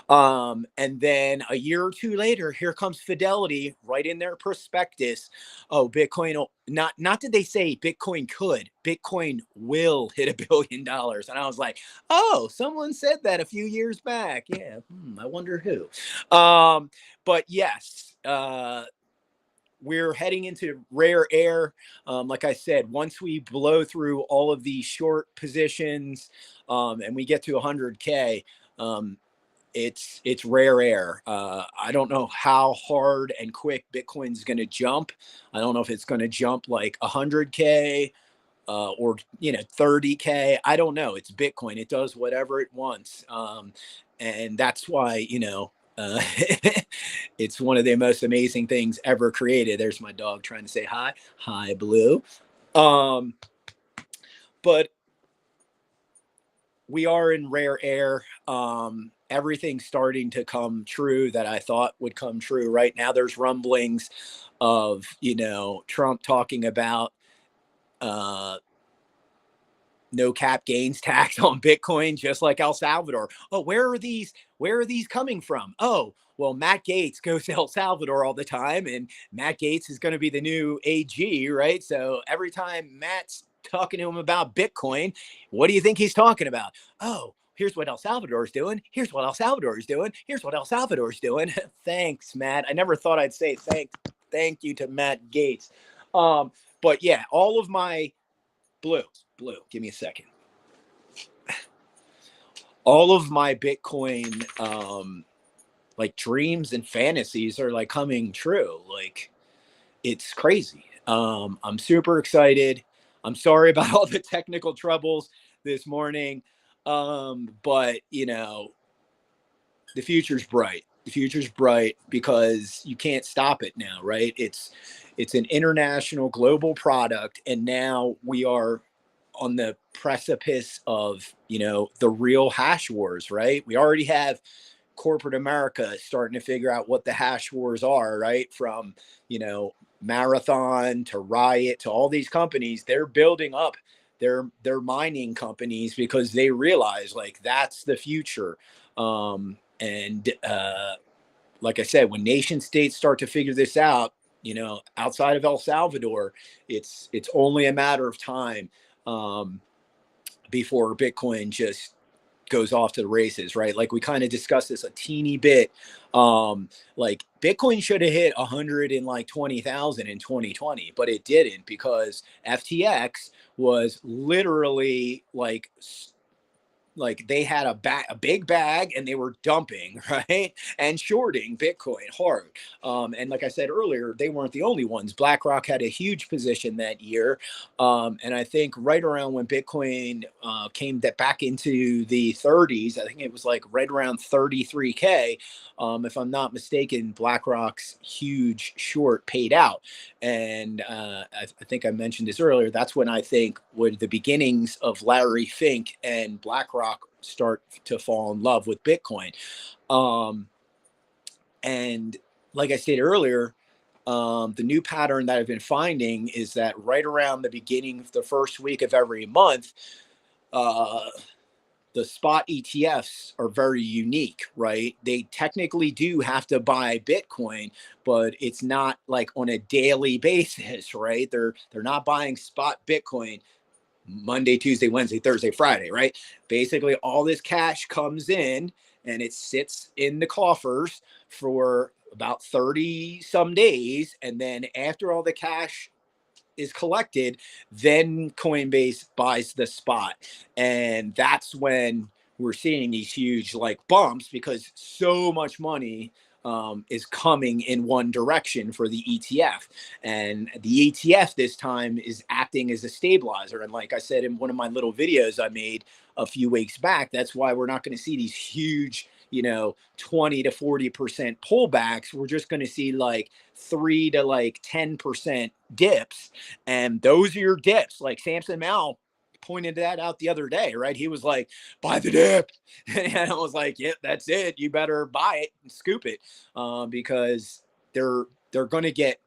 And then a year or two later, here comes Fidelity right in their prospectus. Oh, Bitcoin, not did they say Bitcoin could, Bitcoin will hit $1 billion. And I was like, oh, someone said that a few years back. Yeah. I wonder who. But yes, we're heading into rare air. Like I said, once we blow through all of these short positions and we get to 100K, it's rare air. I don't know how hard and quick Bitcoin's going to jump. I don't know if it's going to jump like 100K or 30K. I don't know. It's Bitcoin. It does whatever it wants, and that's why it's one of the most amazing things ever created. There's my dog trying to say hi. Hi, Blue. But we are in rare air. Everything's starting to come true that I thought would come true. Right now, there's rumblings of, Trump talking about no cap gains tax on Bitcoin, just like El Salvador. Oh, where are these coming from? Oh, well, Matt Gaetz goes to El Salvador all the time, and Matt Gaetz is going to be the new AG, right? So every time Matt's talking to him about Bitcoin, what do you think he's talking about? Oh, here's what El Salvador is doing. Here's what El Salvador is doing. Here's what El Salvador is doing. Thanks, Matt. I never thought I'd say thank you to Matt Gaetz. But yeah, all of my blue, give me a second. All of my Bitcoin, like dreams and fantasies are like coming true. Like, it's crazy. I'm super excited. I'm sorry about all the technical troubles this morning. But you know, the future's bright. The future's bright because you can't stop it now, right? It's an international global product, and now we are on the precipice of, you know, the real hash wars, right? We already have corporate America starting to figure out what the hash wars are, right? From, you know, Marathon to Riot to all these companies, they're building up their mining companies because they realize like that's the future. Like I said, when nation states start to figure this out, you know, outside of El Salvador, it's only a matter of time before Bitcoin just goes off to the races, right? Like we kind of discussed this a teeny bit. Like Bitcoin should have hit 120,000 in 2020, but it didn't because FTX was literally like they had a big bag and they were dumping, right? And shorting Bitcoin hard. And like I said earlier, they weren't the only ones. BlackRock had a huge position that year. And I think right around when Bitcoin came back into the 30s, I think it was like right around 33K. If I'm not mistaken, BlackRock's huge short paid out. And I think I mentioned this earlier. That's when I think were the beginnings of Larry Fink and BlackRock start to fall in love with Bitcoin. And like I said earlier, the new pattern that I've been finding is that right around the beginning of the first week of every month, the spot ETFs are very unique, right? They technically do have to buy Bitcoin, but it's not like on a daily basis, right? They're not buying spot Bitcoin Monday, Tuesday, Wednesday, Thursday, Friday, right? Basically, all this cash comes in and it sits in the coffers for about 30 some days. And then after all the cash is collected, then Coinbase buys the spot. And that's when we're seeing these huge like bumps because so much money is coming in one direction for the ETF. And the ETF this time is acting as a stabilizer. And like I said in one of my little videos I made a few weeks back, that's why we're not going to see these huge, you know, 20 to 40% pullbacks. We're just going to see like 3 to like 10% dips. And those are your dips. Like Samson Mal pointed that out the other day, right? He was like, buy the dip. And I was like, yeah, that's it. You better buy it and scoop it because they're going to get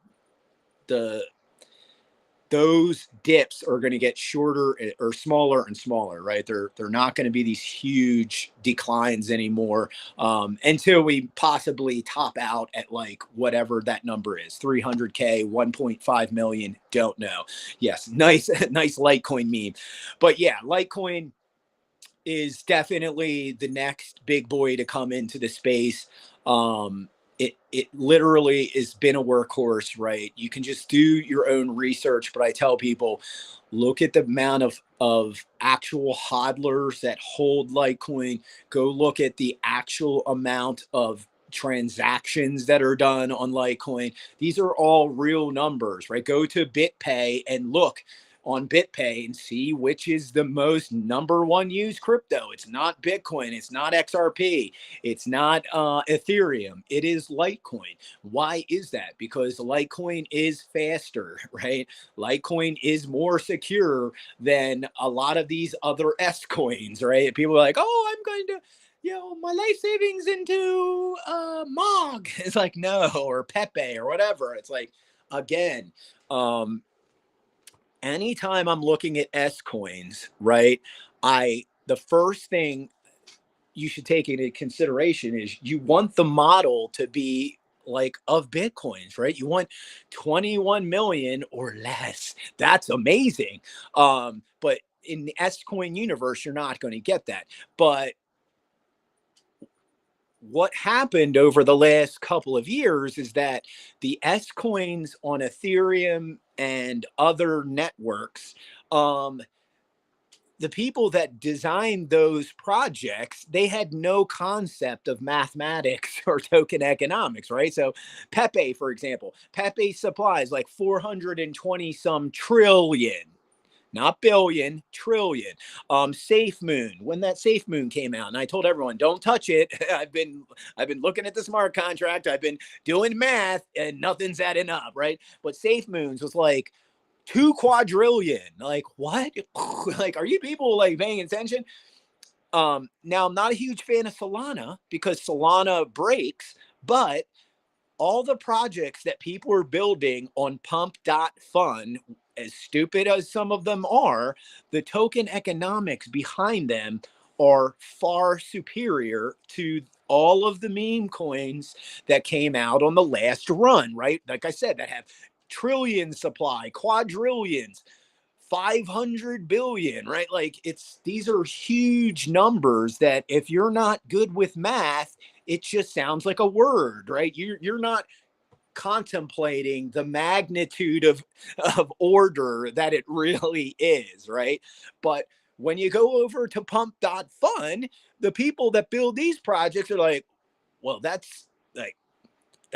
those dips are going to get shorter or smaller and smaller, right? They're not going to be these huge declines anymore until we possibly top out at like whatever that number is, 300K, 1.5 million, don't know. Yes, nice Litecoin meme. But yeah, Litecoin is definitely the next big boy to come into the space. It literally has been a workhorse, right? You can just do your own research, but I tell people, look at the amount of actual hodlers that hold Litecoin. Go look at the actual amount of transactions that are done on Litecoin. These are all real numbers, right? Go to BitPay and look on BitPay and see which is the most #1 used crypto. It's not Bitcoin. It's not XRP. It's not Ethereum. It is Litecoin. Why is that? Because Litecoin is faster, right? Litecoin is more secure than a lot of these other S coins, right? People are like, oh, I'm going to, you know, my life savings into MOG. It's like, no, or Pepe or whatever. It's like, again, anytime I'm looking at S coins, right, the first thing you should take into consideration is you want the model to be like of Bitcoins, right? You want 21 million or less. That's amazing. But in the S coin universe, you're not going to get that. But what happened over the last couple of years is that the S coins on Ethereum and other networks, the people that designed those projects, they had no concept of mathematics or token economics, right? So Pepe, for example, Pepe supplies like 420 some trillion, not billion, trillion. Safe Moon, when that Safe Moon came out, and I told everyone, don't touch it. I've been looking at the smart contract, I've been doing math, and nothing's adding up, right? But Safe Moons was like 2 quadrillion. Like, what? Like, are you people like paying attention? Now I'm not a huge fan of Solana because Solana breaks, but all the projects that people are building on pump.fun, as stupid as some of them are, the token economics behind them are far superior to all of the meme coins that came out on the last run, right? Like I said, that have trillion supply, quadrillions, 500 billion, right? Like these are huge numbers that if you're not good with math, it just sounds like a word, right? You're not contemplating the magnitude of order that it really is, right? But when you go over to pump.fun, the people that build these projects are like, well, that's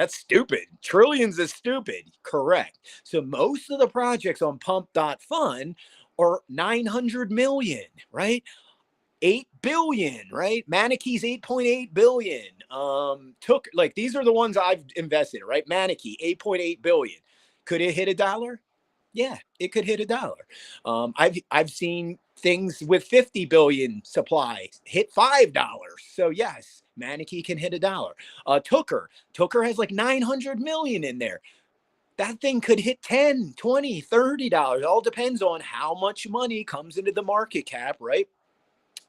stupid. Trillions is stupid. Correct. So most of the projects on pump.fun are 900 million, right? 8 billion, right? Maniki's 8.8 billion. Took like these are the ones I've invested in, right? Maniki, 8.8 billion. Could it hit $1? Yeah, it could hit $1. I've seen things with 50 billion supply hit $5. So yes, Maniki can hit $1. Tucker has like 900 million in there. That thing could hit 10, 20, $30. All depends on how much money comes into the market cap, right?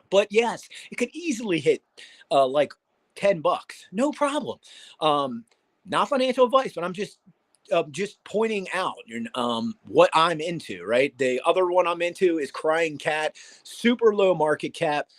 But yes, it could easily hit like $10, no problem. Not financial advice, but I'm just pointing out what I'm into, right? The other one I'm into is Crying Cat, super low market cap.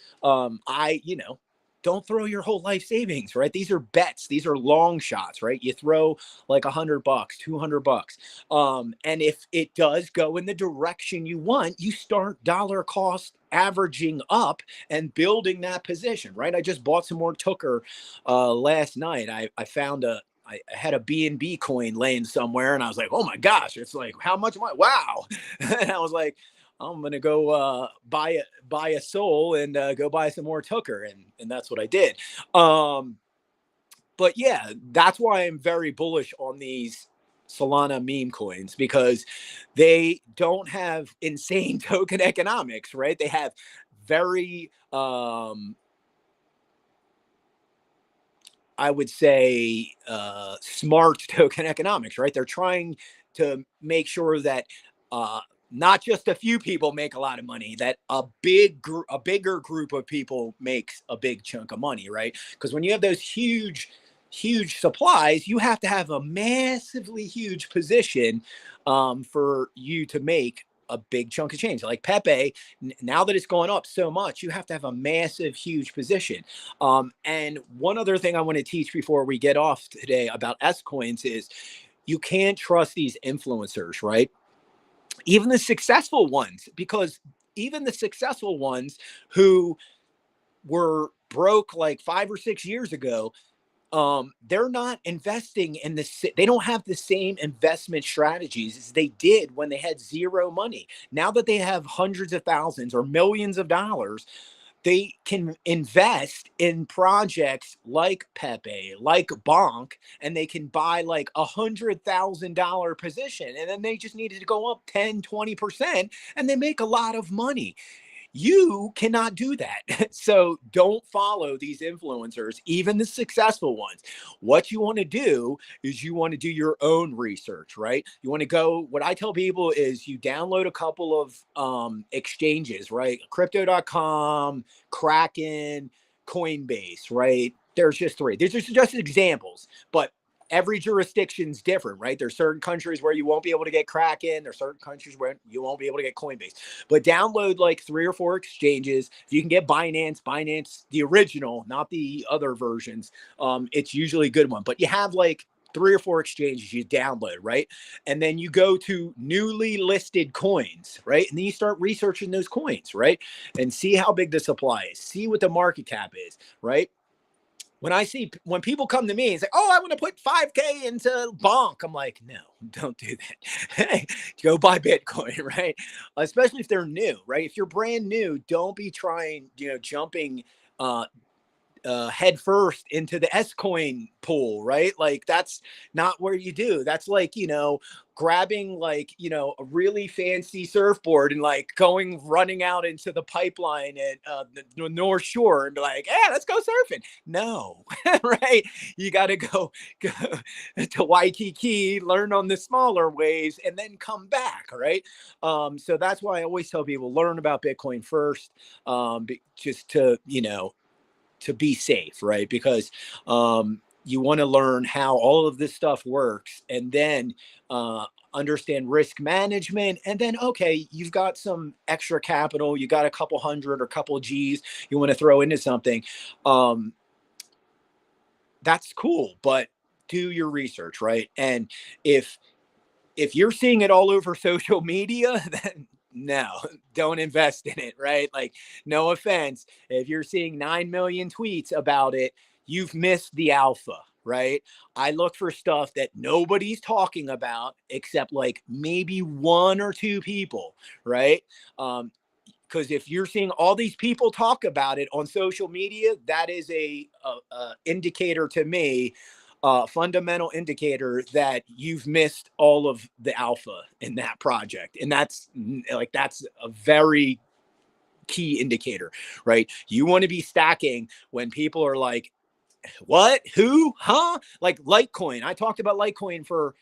Don't throw your whole life savings, right? These are bets. These are long shots, right? You throw like $100, $200. And if it does go in the direction you want, you start dollar cost averaging up and building that position, right? I just bought some more Tucker last night. I found I had a BNB coin laying somewhere, and I was like, oh my gosh, it's like, how much am I? Wow. And I was like, I'm gonna go buy a soul and go buy some more Tucker, and that's what I did. But yeah, that's why I'm very bullish on these Solana meme coins, because they don't have insane token economics, right? They have very I would say smart token economics, right? They're trying to make sure that not just a few people make a lot of money, that a bigger group of people makes a big chunk of money, right? Because when you have those huge supplies, you have to have a massively huge position for you to make a big chunk of change. Like Pepe, now that it's going up so much, you have to have a massive, huge position. And one other thing I want to teach before we get off today about S coins is you can't trust these influencers, right? Even the successful ones, because even the successful ones who were broke like 5 or 6 years ago, they're not investing in they don't have the same investment strategies as they did when they had zero money. Now that they have hundreds of thousands or millions of dollars, they can invest in projects like Pepe, like Bonk, and they can buy like $100,000 position. And then they just needed to go up 10, 20%, and they make a lot of money. You cannot do that. So don't follow these influencers, even the successful ones. What you want to do is you want to do your own research, right? You want to go, what I tell people is you download a couple of exchanges, right? Crypto.com, Kraken, Coinbase, right? There's just three. These are just examples, but every jurisdiction's different, right? There's certain countries where you won't be able to get Kraken. There's certain countries where you won't be able to get Coinbase. But download like 3 or 4 exchanges. If you can get Binance, the original, not the other versions, it's usually a good one. But you have like 3 or 4 exchanges you download, right? And then you go to newly listed coins, right? And then you start researching those coins, right? And see how big the supply is, see what the market cap is, right? When people come to me and say, oh, I want to put 5K into Bonk, I'm like, no, don't do that. Go buy Bitcoin, right? Especially if they're new, right? If you're brand new, don't be trying, jumping head first into the S coin pool, right? Like that's not where you do. That's like, grabbing like, a really fancy surfboard and like running out into the pipeline at the North Shore and be like, yeah, let's go surfing. No, right? You got to go to Waikiki, learn on the smaller waves and then come back, right? So that's why I always tell people learn about Bitcoin first, just to be safe, right? Because you want to learn how all of this stuff works and then understand risk management. And then, okay, you've got some extra capital, you got a couple hundred or couple G's you want to throw into something. That's cool, but do your research, right? And if you're seeing it all over social media, then no, don't invest in it, right? Like, no offense. If you're seeing 9 million tweets about it, you've missed the alpha, right? I look for stuff that nobody's talking about except like maybe 1 or 2 people, right? Because if you're seeing all these people talk about it on social media, that is a indicator to me, fundamental indicator that you've missed all of the alpha in that project. And that's a very key indicator, right? You want to be stacking when people are like, what, who, huh? Like Litecoin. I talked about Litecoin for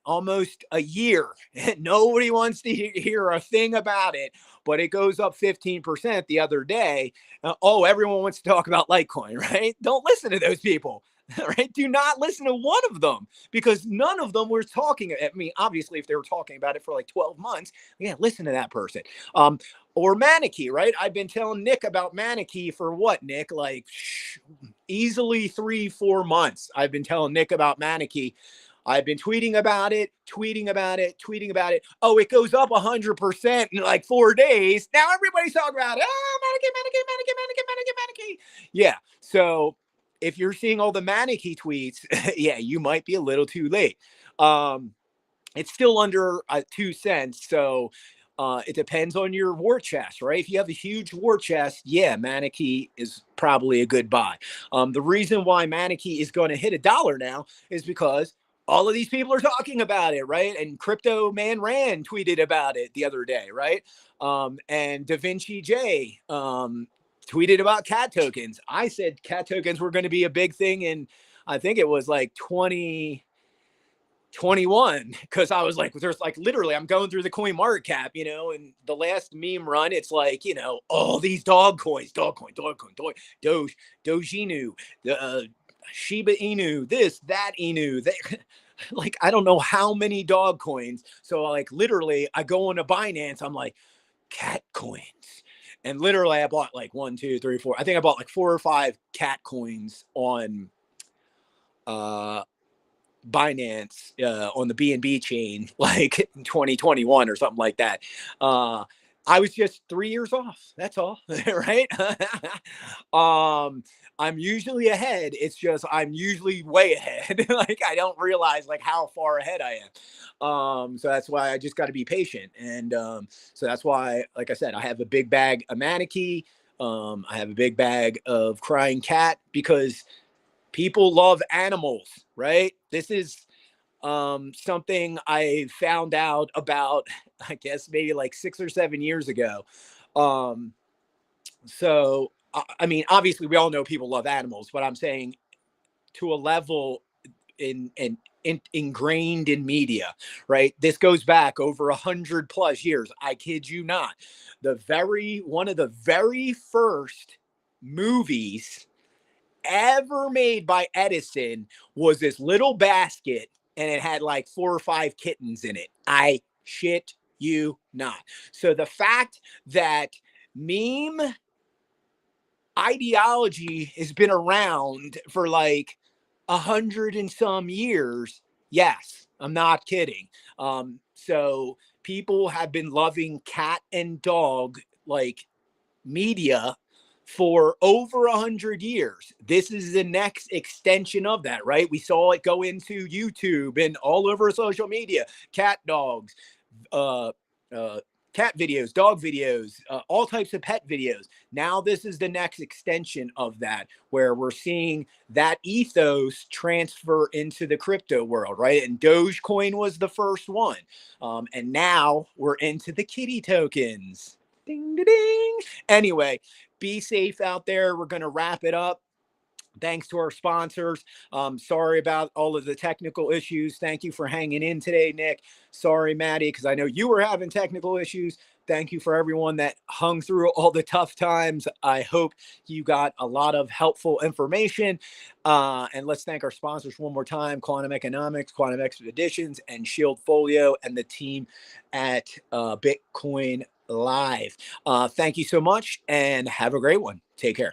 almost a year. Nobody wants to hear a thing about it, but it goes up 15% the other day. Everyone wants to talk about Litecoin, right? Don't listen to those people. Right? Do not listen to one of them because none of them were talking. I mean, obviously, if they were talking about it for like 12 months, yeah, listen to that person. Or Manaki, right? I've been telling Nick about Manaki for what, Nick? Like easily 3-4 months. I've been telling Nick about Manaki. I've been tweeting about it. Oh, it goes up 100% in like 4 days. Now everybody's talking about it. Manaki. Yeah. So if you're seeing all the Manaki tweets, yeah, you might be a little too late. It's still under 2 cents. So it depends on your war chest, right? If you have a huge war chest, yeah, Manaki is probably a good buy. The reason why Manaki is going to hit $1 now is because all of these people are talking about it, right? And Crypto Man Rand tweeted about it the other day, right? And Da Vinci J tweeted about cat tokens. I said cat tokens were going to be a big thing in, I think it was like 2021, because I was like, there's like literally, I'm going through the coin market cap, and the last meme run, it's like, all these dog coins, Doge, Dojinu, Shiba Inu, this, that Inu, like, I don't know how many dog coins. So like, literally I go on to Binance, I'm like, cat coins. And literally I bought like 1, 2, 3, 4. I think I bought like 4 or 5 cat coins on Binance on the BNB chain, like in 2021 or something like that. I was just 3 years off. That's all, right? I'm usually ahead. It's just I'm usually way ahead. Like I don't realize like how far ahead I am. So that's why I just got to be patient. And so that's why, like I said, I have a big bag of Manaki. I have a big bag of crying cat because people love animals, right? This is something I found out about, I guess, maybe like 6 or 7 years ago. So, I mean, obviously we all know people love animals, but I'm saying to a level ingrained in media, right? This goes back over 100+ years. I kid you not. One of the very first movies ever made by Edison was this little basket, and it had like 4 or 5 kittens in it. I shit you not. So the fact that meme ideology has been around for like 100 and some years, yes, I'm not kidding. So people have been loving cat and dog like media for over 100 years. This is the next extension of that, right? We saw it go into YouTube and all over social media. Cat dogs, uh, cat videos, dog videos, all types of pet videos. Now this is the next extension of that, where we're seeing that ethos transfer into the crypto world, right? And Dogecoin was the first one. And now we're into the kitty tokens. Ding, ding, ding. Anyway, be safe out there. We're going to wrap it up. Thanks to our sponsors. Sorry about all of the technical issues. Thank you for hanging in today, Nick. Sorry, Matty, because I know you were having technical issues. Thank you for everyone that hung through all the tough times. I hope you got a lot of helpful information. And let's thank our sponsors one more time: Quantum Economics, Quantum Expeditions, and Shieldfolio, and the team at Bitcoin Live. Thank you so much, and have a great one. Take care.